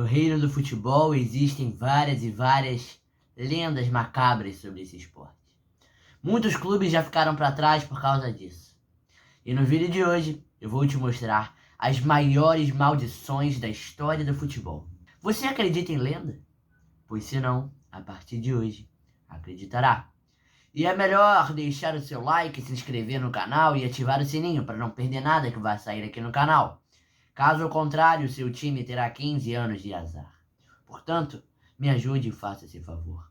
No reino do futebol existem várias e várias lendas macabras sobre esse esporte. Muitos clubes já ficaram para trás por causa disso. E no vídeo de hoje eu vou te mostrar as maiores maldições da história do futebol. Você acredita em lenda? Pois se não, a partir de hoje, acreditará. E é melhor deixar o seu like, se inscrever no canal e ativar o sininho para não perder nada que vai sair aqui no canal. Caso contrário, seu time terá 15 anos de azar. Portanto, me ajude e faça esse favor.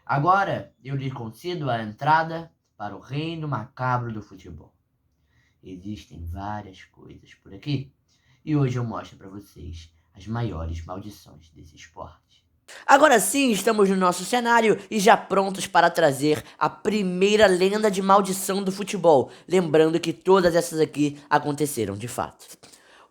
Agora, eu lhe concedo a entrada para o reino macabro do futebol. Existem várias coisas por aqui. E hoje eu mostro para vocês as maiores maldições desse esporte. Agora sim, estamos no nosso cenário e já prontos para trazer a primeira lenda de maldição do futebol. Lembrando que todas essas aqui aconteceram de fato.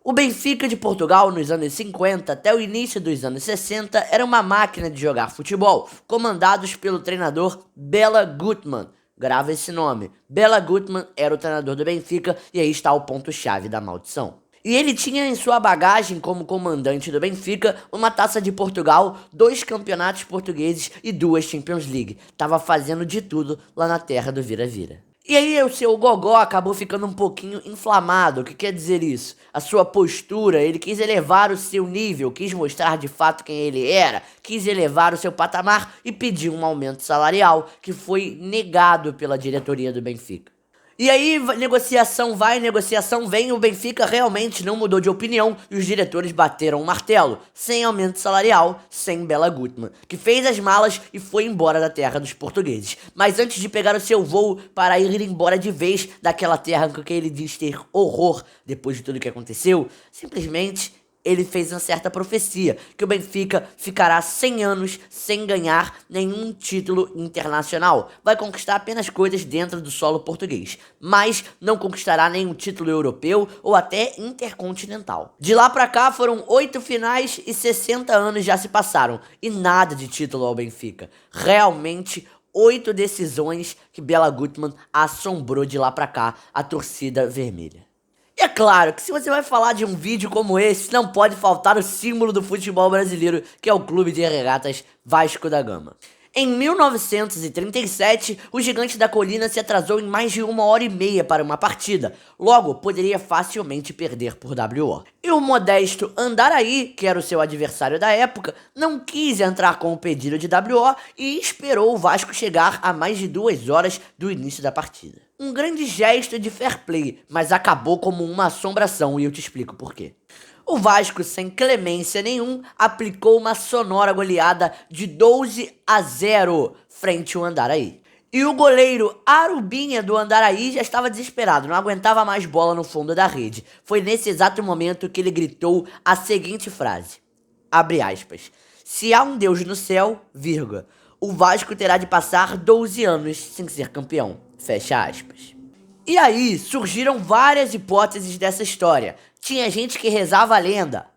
O Benfica de Portugal, nos anos 50 até o início dos anos 60, era uma máquina de jogar futebol, comandados pelo treinador Bela Gutmann. Grava esse nome. Bela Gutmann era o treinador do Benfica e aí está o ponto-chave da maldição. E ele tinha em sua bagagem como comandante do Benfica uma Taça de Portugal, 2 campeonatos portugueses e 2 Champions League. Tava fazendo de tudo lá na terra do vira-vira. E aí o seu gogó acabou ficando um pouquinho inflamado. O que quer dizer isso? A sua postura, ele quis elevar o seu nível, quis mostrar de fato quem ele era, quis elevar o seu patamar e pediu um aumento salarial que foi negado pela diretoria do Benfica. E aí, negociação vai, negociação vem, o Benfica realmente não mudou de opinião e os diretores bateram o martelo, sem aumento salarial, sem Bela Gutmann, que fez as malas e foi embora da terra dos portugueses. Mas antes de pegar o seu voo para ir embora de vez daquela terra com que ele diz ter horror depois de tudo que aconteceu, simplesmente ele fez uma certa profecia, que o Benfica ficará 100 anos sem ganhar nenhum título internacional. Vai conquistar apenas coisas dentro do solo português, mas não conquistará nenhum título europeu ou até intercontinental. De lá pra cá foram 8 finais e 60 anos já se passaram, e nada de título ao Benfica. Realmente 8 decisões que Bela Gutmann assombrou de lá pra cá a torcida vermelha. E é claro que se você vai falar de um vídeo como esse, não pode faltar o símbolo do futebol brasileiro, que é o Clube de Regatas Vasco da Gama. Em 1937, o Gigante da Colina se atrasou em mais de 1h30 para uma partida, logo poderia facilmente perder por WO. E o modesto Andaraí, que era o seu adversário da época, não quis entrar com o pedido de WO e esperou o Vasco chegar a mais de 2 horas do início da partida. Um grande gesto de fair play, mas acabou como uma assombração e eu te explico por quê. O Vasco, sem clemência nenhum, aplicou uma sonora goleada de 12-0 frente ao Andaraí. E o goleiro Arubinha do Andaraí já estava desesperado, não aguentava mais bola no fundo da rede. Foi nesse exato momento que ele gritou a seguinte frase, abre aspas, se há um Deus no céu, vírgula, o Vasco terá de passar 12 anos sem ser campeão, fecha aspas. E aí surgiram várias hipóteses dessa história. Tinha gente que rezava a lenda.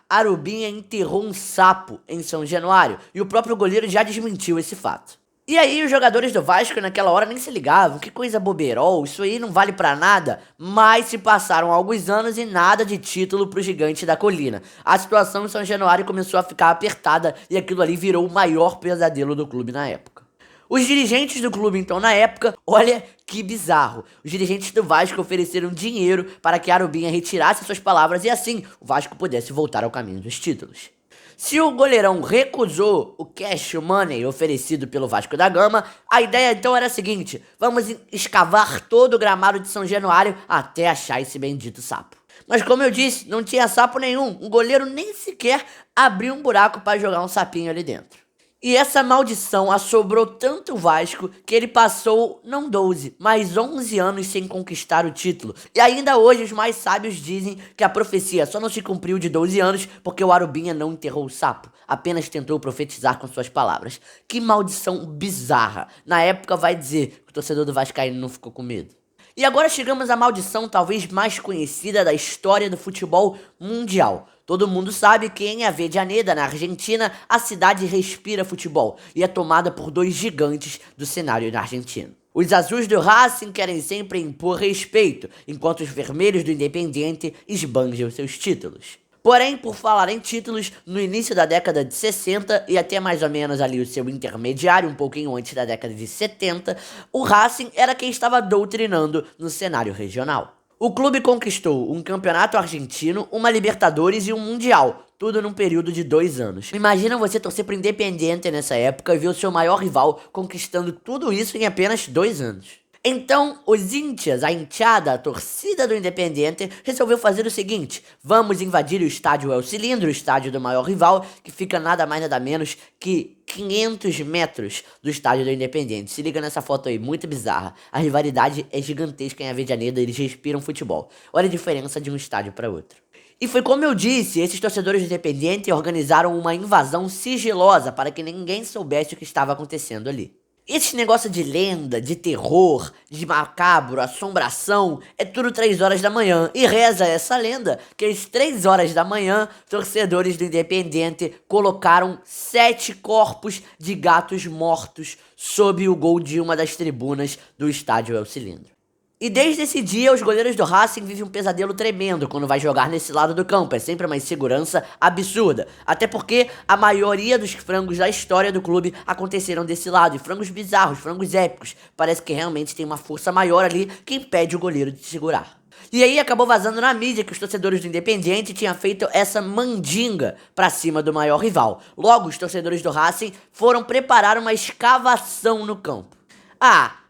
Arubinha enterrou um sapo em São Januário e o próprio goleiro já desmentiu esse fato. E aí os jogadores do Vasco naquela hora nem se ligavam, que coisa bobeirol, isso aí não vale pra nada. Mas se passaram alguns anos e nada de título pro Gigante da Colina. A situação em São Januário começou a ficar apertada e aquilo ali virou o maior pesadelo do clube na época. Os dirigentes do clube, então, na época, olha que bizarro. Os dirigentes do Vasco ofereceram dinheiro para que Arubinha retirasse suas palavras e assim o Vasco pudesse voltar ao caminho dos títulos. Se o goleirão recusou o cash money oferecido pelo Vasco da Gama, a ideia então era a seguinte, vamos escavar todo o gramado de São Januário até achar esse bendito sapo. Mas como eu disse, não tinha sapo nenhum, o goleiro nem sequer abriu um buraco para jogar um sapinho ali dentro. E essa maldição assombrou tanto o Vasco que ele passou não 12, mas 11 anos sem conquistar o título. E ainda hoje os mais sábios dizem que a profecia só não se cumpriu de 12 anos porque o Arubinha não enterrou o sapo, apenas tentou profetizar com suas palavras. Que maldição bizarra. Na época vai dizer que o torcedor do Vascaíno não ficou com medo. E agora chegamos à maldição talvez mais conhecida da história do futebol mundial. Todo mundo sabe que em Avellaneda, na Argentina, a cidade respira futebol e é tomada por 2 gigantes do cenário argentino. Os azuis do Racing querem sempre impor respeito, enquanto os vermelhos do Independiente esbanjam seus títulos. Porém, por falar em títulos, no início da década de 60 e até mais ou menos ali o seu intermediário, um pouquinho antes da década de 70, o Racing era quem estava doutrinando no cenário regional. O clube conquistou um campeonato argentino, uma Libertadores e um Mundial, tudo num período de 2 anos. Imagina você torcer pro Independiente nessa época e ver o seu maior rival conquistando tudo isso em apenas 2 anos. Então, os íntias, a hinchada, a torcida do Independiente, resolveu fazer o seguinte: vamos invadir o estádio El Cilindro, o estádio do maior rival, que fica nada mais nada menos que 500 metros do estádio do Independiente. Se liga nessa foto aí, muito bizarra. A rivalidade é gigantesca em Avejaneda, eles respiram futebol. Olha a diferença de um estádio para outro. E foi como eu disse, esses torcedores do Independiente organizaram uma invasão sigilosa para que ninguém soubesse o que estava acontecendo ali. Esse negócio de lenda, de terror, de macabro, assombração, é tudo 3 horas da manhã. E reza essa lenda que às 3 horas da manhã, torcedores do Independiente colocaram 7 corpos de gatos mortos sob o gol de uma das tribunas do estádio El Cilindro. E desde esse dia, os goleiros do Racing vivem um pesadelo tremendo quando vai jogar nesse lado do campo. É sempre uma insegurança absurda. Até porque a maioria dos frangos da história do clube aconteceram desse lado. E frangos bizarros, frangos épicos. Parece que realmente tem uma força maior ali que impede o goleiro de segurar. E aí acabou vazando na mídia que os torcedores do Independiente tinham feito essa mandinga pra cima do maior rival. Logo, os torcedores do Racing foram preparar uma escavação no campo.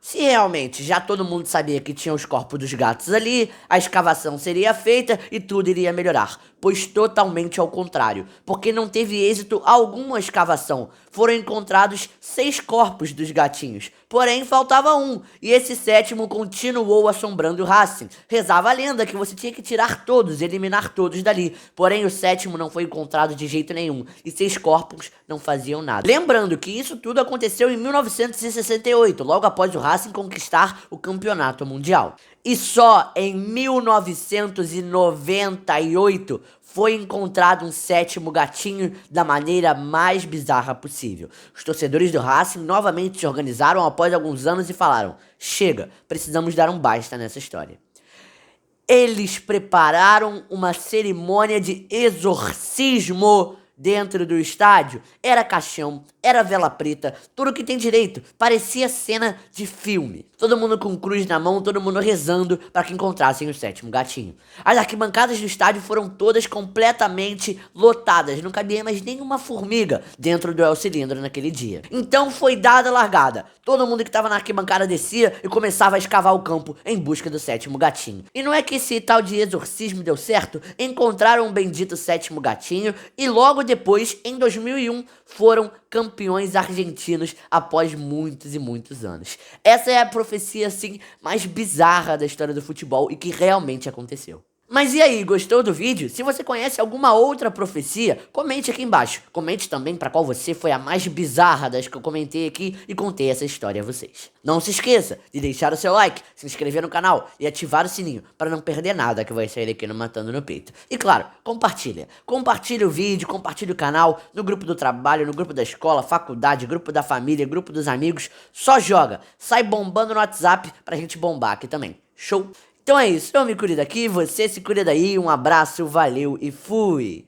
Se realmente já todo mundo sabia que tinha os corpos dos gatos ali, a escavação seria feita e tudo iria melhorar. Pois totalmente ao contrário, porque não teve êxito algum a escavação. Foram encontrados 6 corpos dos gatinhos, porém faltava um, e esse 7º continuou assombrando o Racing. Rezava a lenda que você tinha que tirar todos, eliminar todos dali, porém o 7º não foi encontrado de jeito nenhum, e 6 corpos não faziam nada. Lembrando que isso tudo aconteceu em 1968, logo após o Racing conquistar o campeonato mundial. E só em 1998 foi encontrado um 7º gatinho da maneira mais bizarra possível. Os torcedores do Racing novamente se organizaram após alguns anos e falaram: chega, precisamos dar um basta nessa história. Eles prepararam uma cerimônia de exorcismo dentro do estádio. Era caixão, era vela preta, tudo que tem direito. Parecia cena de filme. Todo mundo com cruz na mão, todo mundo rezando para que encontrassem o 7º gatinho. As arquibancadas do estádio foram todas completamente lotadas. Não cabia mais nenhuma formiga dentro do El Cilindro naquele dia. Então foi dada a largada. Todo mundo que estava na arquibancada descia e começava a escavar o campo em busca do 7º gatinho. E não é que esse tal de exorcismo deu certo? Encontraram o bendito 7º gatinho e logo depois, em 2001, foram campeões argentinos após muitos e muitos anos. Essa é a profecia, assim, mais bizarra da história do futebol e que realmente aconteceu. Mas e aí, gostou do vídeo? Se você conhece alguma outra profecia, comente aqui embaixo. Comente também para qual você foi a mais bizarra das que eu comentei aqui e contei essa história a vocês. Não se esqueça de deixar o seu like, se inscrever no canal e ativar o sininho para não perder nada que vai sair aqui no Matando no Peito. E claro, compartilha. Compartilha o vídeo, compartilha o canal no grupo do trabalho, no grupo da escola, faculdade, grupo da família, grupo dos amigos. Só joga. Sai bombando no WhatsApp pra gente bombar aqui também. Show? Então é isso, eu me cuido daqui, você se cuida daí, um abraço, valeu e fui!